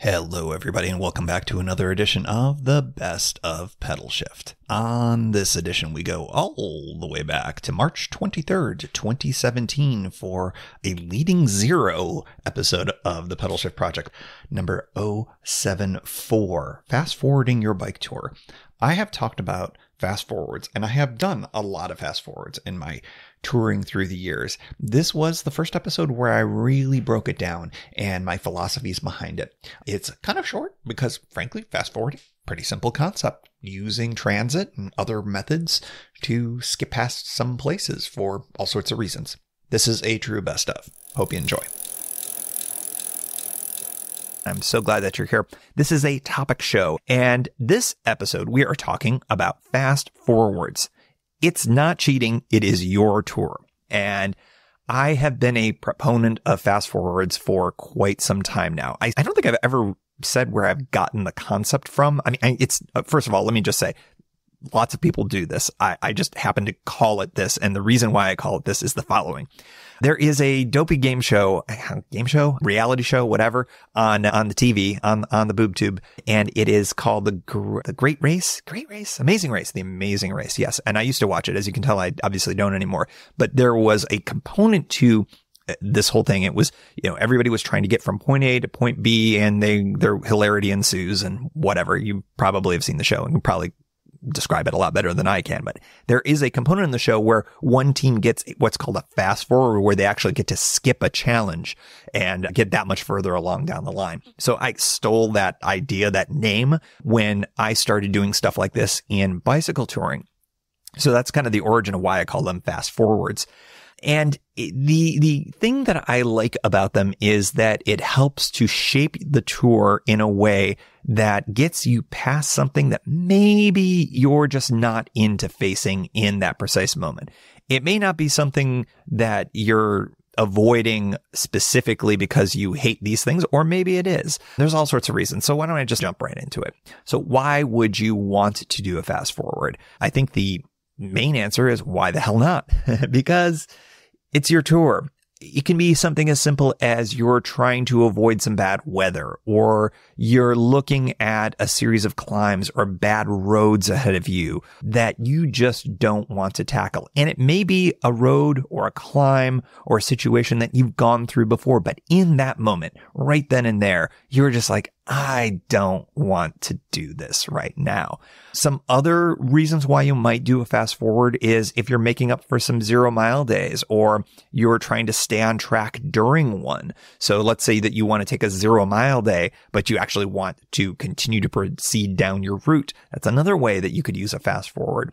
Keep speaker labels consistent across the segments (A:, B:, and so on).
A: Hello, everybody, and welcome back to another edition of the Best of Pedalshift. On this edition, we go all the way back to March 23rd, 2017 for a Leading Zero episode of the Pedalshift project, number 074, Fast Forwarding Your Bike Tour. I have talked about fast forwards, and I have done a lot of fast forwards in my touring through the years. This was the first episode where I really broke it down and my philosophies behind it. It's kind of short because, frankly, fast forwarding, pretty simple concept, using transit and other methods to skip past some places for all sorts of reasons. This is a true best of. Hope you enjoy. I'm so glad that you're here. This is a topic show, and this episode we are talking about fast forwards. It's not cheating. It is your tour. And I have been a proponent of fast forwards for quite some time now. I don't think I've ever said where I've gotten the concept from. I mean, it's first of all, let me just say, lots of people do this. I just happen to call it this. And the reason why I call it this is the following. There is a dopey reality show, whatever, on the TV, on the boob tube. And it is called the Great Race, the Amazing Race. Yes. And I used to watch it. As you can tell, I obviously don't anymore. But there was a component to this whole thing. It was, everybody was trying to get from point A to point B, and their hilarity ensues and whatever. You probably have seen the show and probably describe it a lot better than I can, but there is a component in the show where one team gets what's called a fast forward, where they actually get to skip a challenge and get that much further along down the line. So I stole that idea, that name, when I started doing stuff like this in bicycle touring. So that's kind of the origin of why I call them fast forwards. And the thing that I like about them is that it helps to shape the tour in a way that gets you past something that maybe you're just not into facing in that precise moment. It may not be something that you're avoiding specifically because you hate these things, or maybe it is. There's all sorts of reasons. So why don't I just jump right into it? So why would you want to do a fast forward? I think the main answer is why the hell not? Because it's your tour. It can be something as simple as you're trying to avoid some bad weather, or you're looking at a series of climbs or bad roads ahead of you that you just don't want to tackle. And it may be a road or a climb or a situation that you've gone through before, but in that moment, right then and there, you're just like, I don't want to do this right now. Some other reasons why you might do a fast forward is if you're making up for some 0 mile days, or you're trying to stay on track during one. So let's say that you want to take a 0 mile day, but you actually want to continue to proceed down your route. That's another way that you could use a fast forward.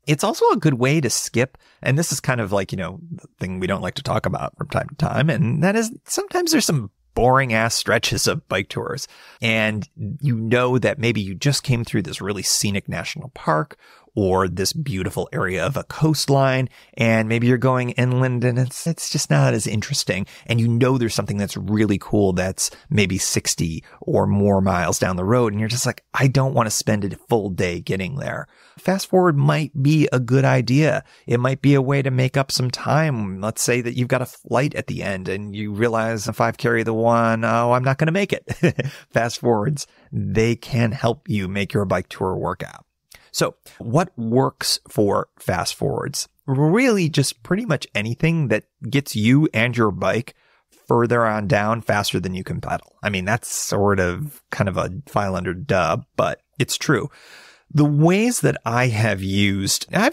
A: It's also a good way to skip. And this is kind of like, the thing we don't like to talk about from time to time. And that is sometimes there's some boring ass stretches of bike tours. And you know that maybe you just came through this really scenic national park or this beautiful area of a coastline, and maybe you're going inland and it's just not as interesting. And there's something that's really cool that's maybe 60 or more miles down the road, and you're just like, I don't want to spend a full day getting there. Fast forward might be a good idea. It might be a way to make up some time. Let's say that you've got a flight at the end and you realize if I've carried the one, I'm not going to make it. Fast forwards, they can help you make your bike tour work out. So what works for fast forwards? Really just pretty much anything that gets you and your bike further on down faster than you can pedal. I mean, that's sort of kind of a file under duh, but it's true. The ways that I've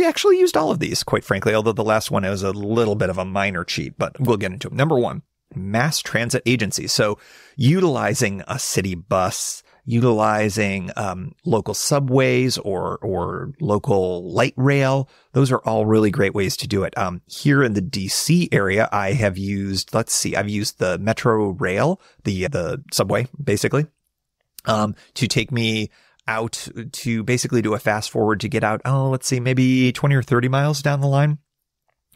A: actually used all of these, quite frankly, although the last one is a little bit of a minor cheat, but we'll get into them. Number one, mass transit agencies. So utilizing a city bus, utilizing local subways or local light rail. Those are all really great ways to do it. Here in the DC area, I've used the Metro Rail, the subway, basically, to take me out to basically do a fast forward to get out, maybe 20 or 30 miles down the line.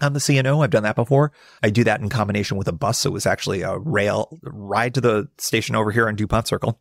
A: On the CNO, I've done that before. I do that in combination with a bus. So it was actually a rail ride to the station over here on DuPont Circle,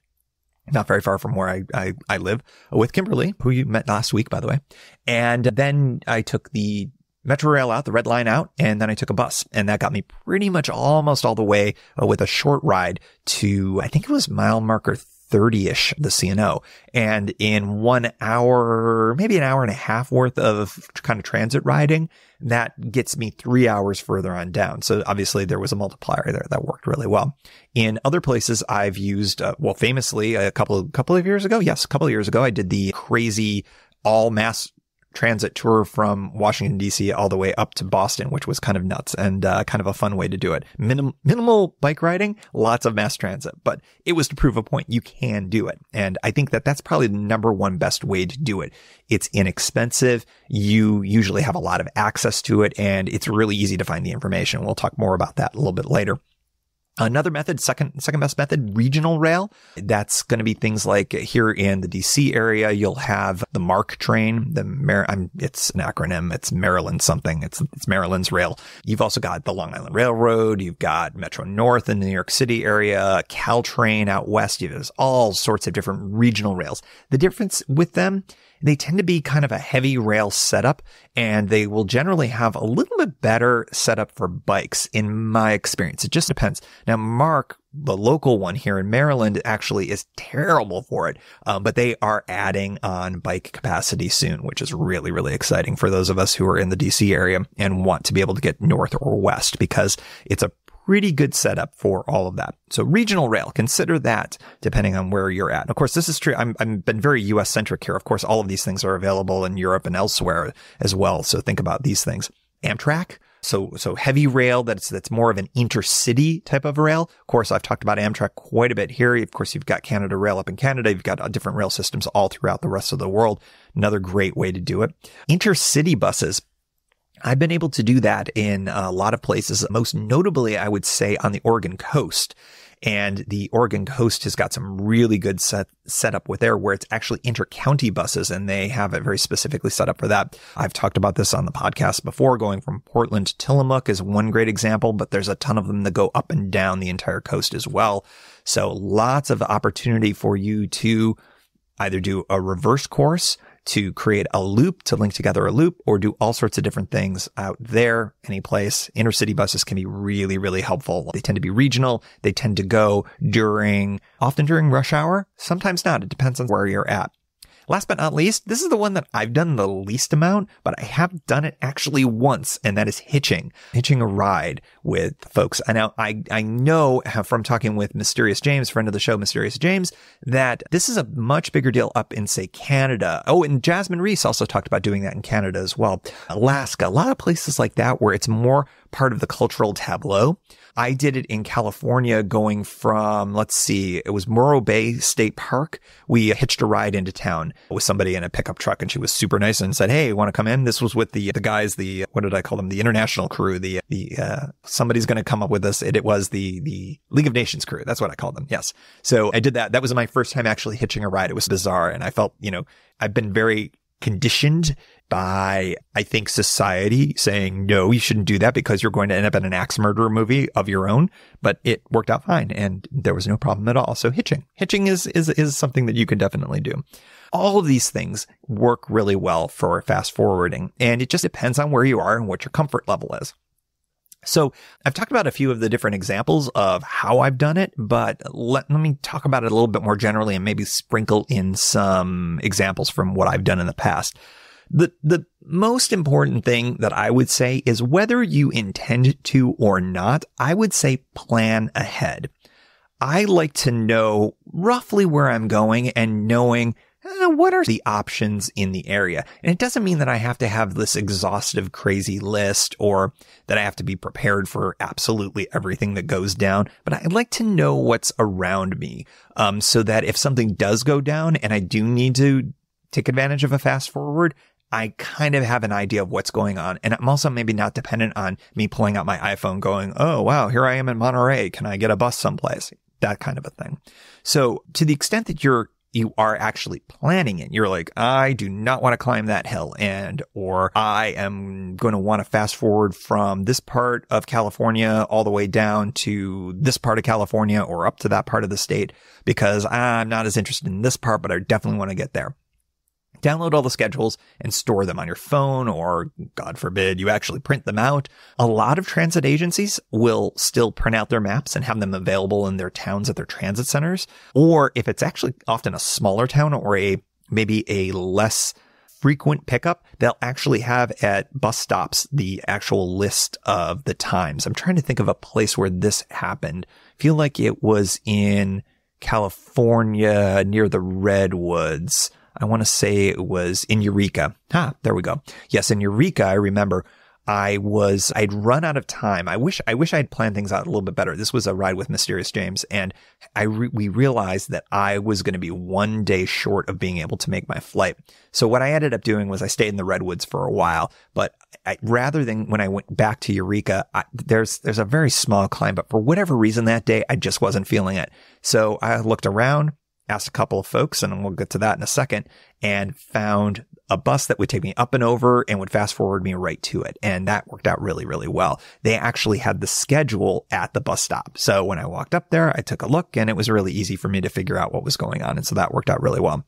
A: not very far from where I live, with Kimberly, who you met last week, by the way. And then I took the Metro rail out, the red line out, and then I took a bus. And that got me pretty much almost all the way with a short ride to, I think it was mile marker 30-ish, the C&O. And in 1 hour, maybe an hour and a half worth of kind of transit riding, that gets me 3 hours further on down. So obviously there was a multiplier there that worked really well. In other places I've used, famously a couple of years ago, I did the crazy all mass transit tour from Washington, D.C. all the way up to Boston, which was kind of nuts and kind of a fun way to do it. Minimal bike riding, lots of mass transit, but it was to prove a point. You can do it. And I think that that's probably the number one best way to do it. It's inexpensive. You usually have a lot of access to it, and it's really easy to find the information. We'll talk more about that a little bit later. Another method, second best method, regional rail. That's going to be things like here in the DC area, you'll have the MARC train, it's an acronym. It's Maryland something. It's Maryland's rail. You've also got the Long Island Railroad. You've got Metro North in the New York City area, Caltrain out west. There's all sorts of different regional rails. The difference with them, they tend to be kind of a heavy rail setup, and they will generally have a little bit better setup for bikes in my experience. It just depends. Now, MARC, the local one here in Maryland, actually is terrible for it, but they are adding on bike capacity soon, which is really, really exciting for those of us who are in the DC area and want to be able to get north or west, because it's a pretty good setup for all of that. So regional rail, consider that depending on where you're at. And of course, this is true. I've been very US centric here. Of course, all of these things are available in Europe and elsewhere as well. So think about these things. Amtrak. So heavy rail, that's more of an intercity type of rail. Of course, I've talked about Amtrak quite a bit here. Of course, you've got Canada Rail up in Canada. You've got different rail systems all throughout the rest of the world. Another great way to do it. Intercity buses. I've been able to do that in a lot of places, most notably, I would say, on the Oregon coast. And the Oregon coast has got some really good setup with there where it's actually inter-county buses, and they have it very specifically set up for that. I've talked about this on the podcast before. Going from Portland to Tillamook is one great example, but there's a ton of them that go up and down the entire coast as well. So lots of opportunity for you to either do a reverse course, to create a loop, to link together a loop, or do all sorts of different things out there, any place. Intercity buses can be really, really helpful. They tend to be regional. They tend to go often during rush hour. Sometimes not. It depends on where you're at. Last but not least, this is the one that I've done the least amount, but I have done it actually once, and that is hitching a ride with folks. And now I know from talking with Mysterious James, friend of the show, Mysterious James, that this is a much bigger deal up in, say, Canada. Oh, and Jasmine Reese also talked about doing that in Canada as well. Alaska, a lot of places like that where it's more part of the cultural tableau. I did it in California going from, it was Morro Bay State Park. We hitched a ride into town with somebody in a pickup truck, and she was super nice and said, "Hey, want to come in?" This was with the guys, what did I call them? The international crew, somebody's going to come up with this. It was the League of Nations crew. That's what I called them. Yes. So I did that. That was my first time actually hitching a ride. It was bizarre. And I felt, I've been very conditioned by, I think, society saying, no, you shouldn't do that because you're going to end up in an axe murderer movie of your own. But it worked out fine, and there was no problem at all. So hitching is something that you can definitely do. All of these things work really well for fast forwarding, and it just depends on where you are and what your comfort level is. So I've talked about a few of the different examples of how I've done it, but let me talk about it a little bit more generally and maybe sprinkle in some examples from what I've done in the past. The most important thing that I would say is whether you intend to or not, I would say plan ahead. I like to know roughly where I'm going and knowing what are the options in the area. And it doesn't mean that I have to have this exhaustive, crazy list or that I have to be prepared for absolutely everything that goes down. But I like to know what's around me, so that if something does go down and I do need to take advantage of a fast forward, I kind of have an idea of what's going on. And I'm also maybe not dependent on me pulling out my iPhone going, oh, wow, here I am in Monterey. Can I get a bus someplace? That kind of a thing. So to the extent that you are actually planning it, you're like, I do not want to climb that hill, or I am going to want to fast forward from this part of California all the way down to this part of California or up to that part of the state because I'm not as interested in this part, but I definitely want to get there. Download all the schedules and store them on your phone, or God forbid you actually print them out. A lot of transit agencies will still print out their maps and have them available in their towns at their transit centers. Or if it's actually often a smaller town or maybe a less frequent pickup, they'll actually have at bus stops the actual list of the times. I'm trying to think of a place where this happened. I feel like it was in California near the Redwoods. I want to say it was in Eureka. There we go. Yes, in Eureka, I remember I'd run out of time. I wish I had planned things out a little bit better. This was a ride with Mysterious James, and we realized that I was going to be one day short of being able to make my flight. So what I ended up doing was I stayed in the Redwoods for a while, but rather than when I went back to Eureka, there's a very small climb, but for whatever reason that day, I just wasn't feeling it. So I looked around, asked a couple of folks, and we'll get to that in a second, and found a bus that would take me up and over and would fast forward me right to it. And that worked out really, really well. They actually had the schedule at the bus stop. So when I walked up there, I took a look, and it was really easy for me to figure out what was going on. And so that worked out really well.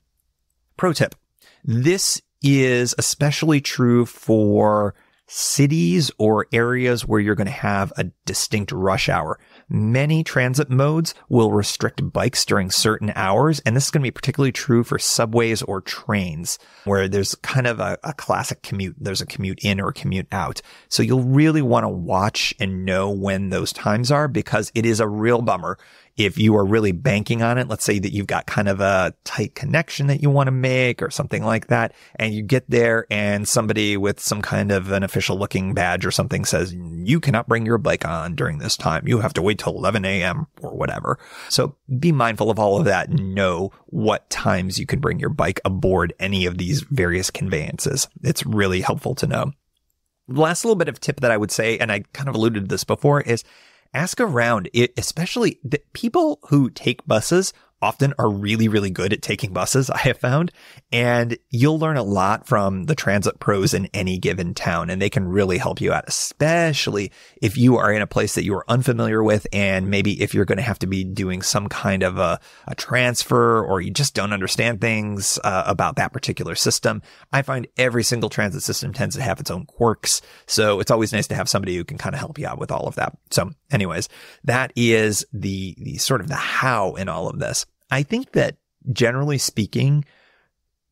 A: Pro tip. This is especially true for cities or areas where you're going to have a distinct rush hour. Many transit modes will restrict bikes during certain hours, and this is going to be particularly true for subways or trains, where there's kind of a classic commute. There's a commute in or a commute out. So you'll really want to watch and know when those times are, because it is a real bummer if you are really banking on it. Let's say that you've got kind of a tight connection that you want to make or something like that, and you get there and somebody with some kind of an official looking badge or something says, you cannot bring your bike on during this time. You have to wait till 11 a.m. or whatever. So be mindful of all of that and know what times you can bring your bike aboard any of these various conveyances. It's really helpful to know. The last little bit of tip that I would say, and I kind of alluded to this before, is ask around. Especially the people who take buses often are really, really good at taking buses, I have found. And you'll learn a lot from the transit pros in any given town, and they can really help you out, especially if you are in a place that you are unfamiliar with, and maybe if you're going to have to be doing some kind of a transfer, or you just don't understand things about that particular system. I find every single transit system tends to have its own quirks. So it's always nice to have somebody who can kind of help you out with all of that. So anyways, that is the sort of the how in all of this. I think that generally speaking,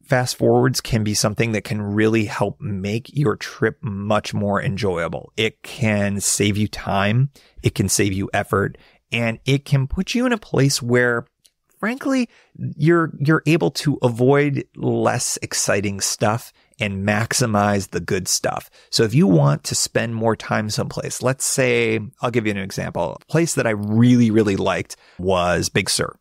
A: fast forwards can be something that can really help make your trip much more enjoyable. It can save you time. It can save you effort, and it can put you in a place where, frankly, you're able to avoid less exciting stuff and maximize the good stuff. So if you want to spend more time someplace, let's say, I'll give you an example. A place that I really, really liked was Big Sur.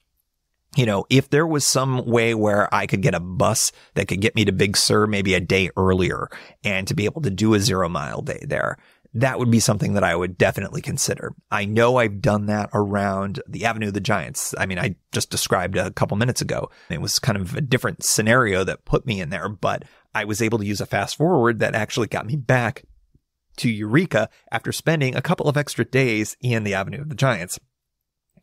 A: You know, if there was some way where I could get a bus that could get me to Big Sur maybe a day earlier and to be able to do a 0 mile day there, that would be something that I would definitely consider. I know I've done that around the Avenue of the Giants. I mean, I just described a couple minutes ago. It was kind of a different scenario that put me in there, but I was able to use a fast forward that actually got me back to Eureka after spending a couple of extra days in the Avenue of the Giants.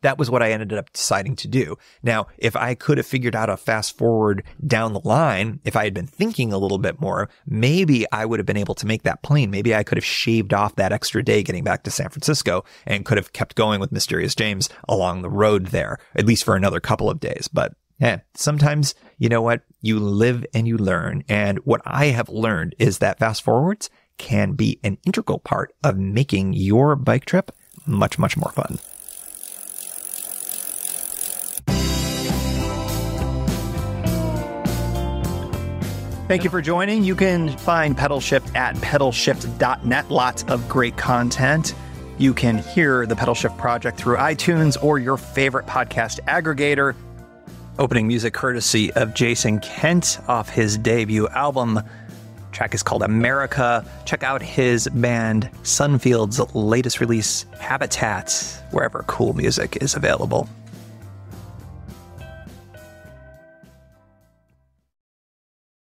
A: That was what I ended up deciding to do. Now, if I could have figured out a fast forward down the line, if I had been thinking a little bit more, maybe I would have been able to make that plane. Maybe I could have shaved off that extra day getting back to San Francisco and could have kept going with Mysterious James along the road there, at least for another couple of days. But sometimes, you know what? You live and you learn. And what I have learned is that fast forwards can be an integral part of making your bike trip much, much more fun. Thank you for joining. You can find Pedalshift at pedalshift.net. Lots of great content. You can hear the Pedalshift project through iTunes or your favorite podcast aggregator. Opening music courtesy of Jason Kent off his debut album. The track is called America. Check out his band Sunfield's latest release, Habitat, wherever cool music is available.